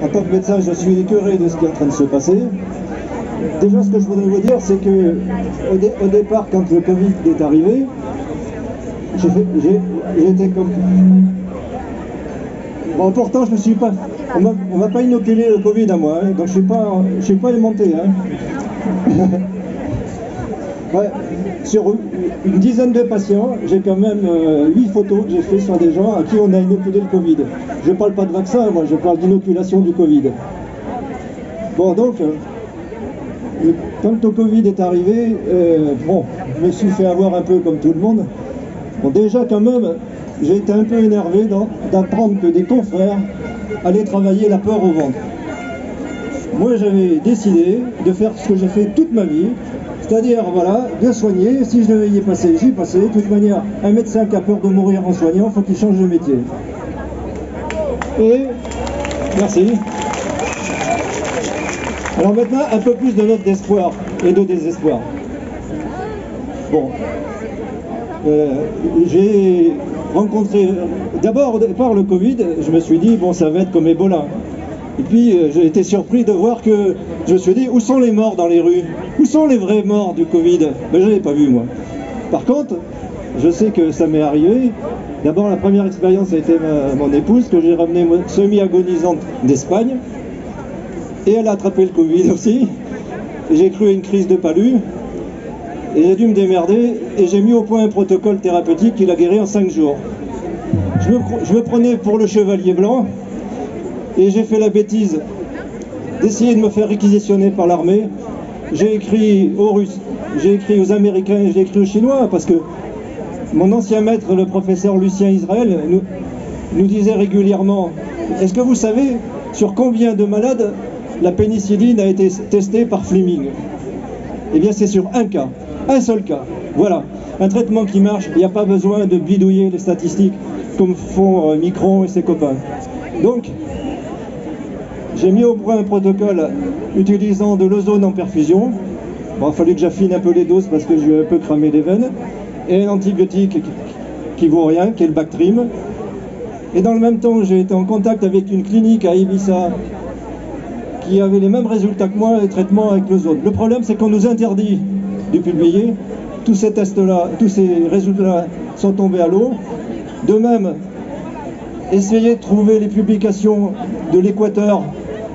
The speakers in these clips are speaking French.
en tant que médecin, je suis écœuré de ce qui est en train de se passer. Déjà, ce que je voudrais vous dire, c'est que au départ, quand le Covid est arrivé, j'ai été comme... Bon, pourtant, je ne suis pas... On m'a pas inoculé le Covid à moi, hein, donc je ne suis pas aimanté. Hein. Ouais, sur une dizaine de patients, j'ai quand même 8 photos que j'ai fait sur des gens à qui on a inoculé le Covid. Je ne parle pas de vaccin, moi, je parle d'inoculation du Covid. Bon, donc, quand le Covid est arrivé, bon, je me suis fait avoir un peu comme tout le monde. Bon, déjà, quand même, j'ai été un peu énervé d'apprendre que des confrères allaient travailler la peur au ventre. Moi, j'avais décidé de faire ce que j'ai fait toute ma vie, c'est-à-dire, voilà, de soigner. Si je devais y passer, j'y passais. De toute manière, un médecin qui a peur de mourir en soignant, il faut qu'il change de métier. Et, merci. Alors maintenant, un peu plus de notes d'espoir et de désespoir. Bon, j'ai rencontré, d'abord au départ le Covid, je me suis dit, bon, ça va être comme Ebola. Et puis j'ai été surpris de voir que, je me suis dit, où sont les morts dans les rues? Où sont les vrais morts du Covid? Mais je ne l'ai pas vu, moi. Par contre, je sais que ça m'est arrivé. D'abord, la première expérience a été mon épouse, que j'ai ramenée semi-agonisante d'Espagne. Et elle a attrapé le Covid aussi. Et j'ai cru à une crise de palu. Et j'ai dû me démerder. Et j'ai mis au point un protocole thérapeutique qui l'a guéri en 5 jours. Je me prenais pour le chevalier blanc. Et j'ai fait la bêtise d'essayer de me faire réquisitionner par l'armée. J'ai écrit aux Russes, j'ai écrit aux Américains, j'ai écrit aux Chinois, parce que mon ancien maître, le professeur Lucien Israël, nous disait régulièrement, est-ce que vous savez sur combien de malades la pénicilline a été testée par Fleming? Eh bien c'est sur un cas, un seul cas. Voilà, un traitement qui marche, il n'y a pas besoin de bidouiller les statistiques comme font Micron et ses copains. Donc, j'ai mis au point un protocole utilisant de l'ozone en perfusion. Bon, il a fallu que j'affine un peu les doses parce que je lui ai un peu cramé les veines. Et un antibiotique qui vaut rien, qui est le Bactrim. Et dans le même temps, j'ai été en contact avec une clinique à Ibiza qui avait les mêmes résultats que moi, les traitements avec l'ozone. Le problème, c'est qu'on nous interdit de publier. Tous ces tests-là, tous ces résultats sont tombés à l'eau. De même, essayez de trouver les publications de l'Équateur.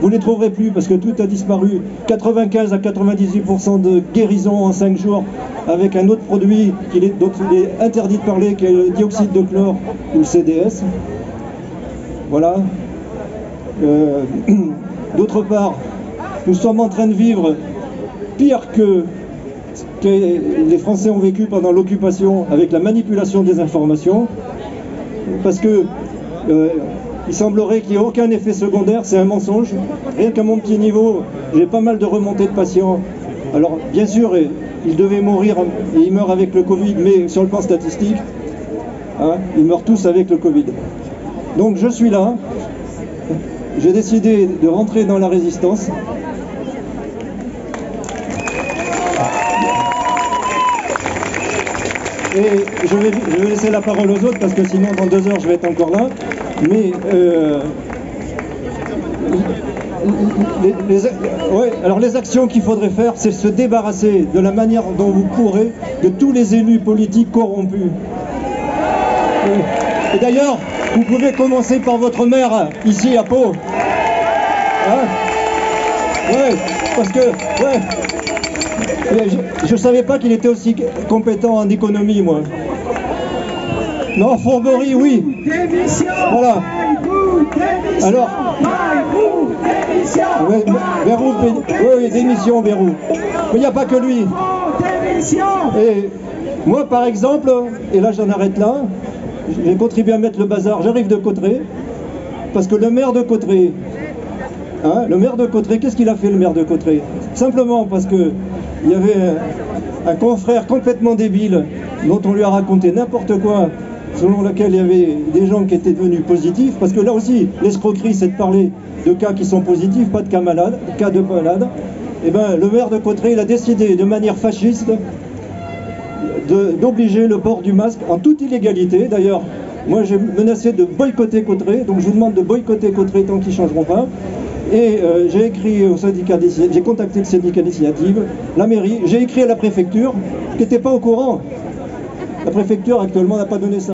Vous ne les trouverez plus parce que tout a disparu. 95 à 98% de guérison en 5 jours avec un autre produit dont il est interdit de parler, qui est le dioxyde de chlore ou le CDS. Voilà. D'autre part, nous sommes en train de vivre pire que les Français ont vécu pendant l'occupation avec la manipulation des informations. Parce que il semblerait qu'il n'y ait aucun effet secondaire, c'est un mensonge. Rien qu'à mon petit niveau, j'ai pas mal de remontées de patients. Alors, bien sûr, ils devaient mourir et ils meurent avec le Covid, mais sur le plan statistique, hein, ils meurent tous avec le Covid. Donc, je suis là. J'ai décidé de rentrer dans la résistance. Et je vais laisser la parole aux autres parce que sinon dans 2 heures je vais être encore là. Mais alors les actions qu'il faudrait faire, c'est se débarrasser de la manière dont vous courez de tous les élus politiques corrompus. Et d'ailleurs, vous pouvez commencer par votre maire ici à Pau. Hein? Ouais, parce que je ne savais pas qu'il était aussi compétent en économie, moi. Non, Fourberie, oui. Voilà. Alors, Bérou, oui, démission, Bérou. Mais il n'y a pas que lui. Et moi, par exemple, et là j'en arrête là, j'ai contribué à mettre le bazar, j'arrive de Cauterets, parce que le maire de Cauterets, hein, qu'est-ce qu'il a fait le maire de Cauterets? Simplement parce que il y avait un confrère complètement débile dont on lui a raconté n'importe quoi, selon lequel il y avait des gens qui étaient devenus positifs, parce que là aussi, l'escroquerie, c'est de parler de cas qui sont positifs, pas de cas malades, cas de malades. Et bien, le maire de Cauterets, il a décidé de manière fasciste d'obliger le port du masque en toute illégalité. D'ailleurs, Moi, j'ai menacé de boycotter Cauterets, donc je vous demande de boycotter Cauterets tant qu'ils ne changeront pas. Et j'ai écrit au syndicat j'ai contacté le syndicat d'initiative, la mairie, j'ai écrit à la préfecture, qui n'était pas au courant. La préfecture actuellement n'a pas donné ça.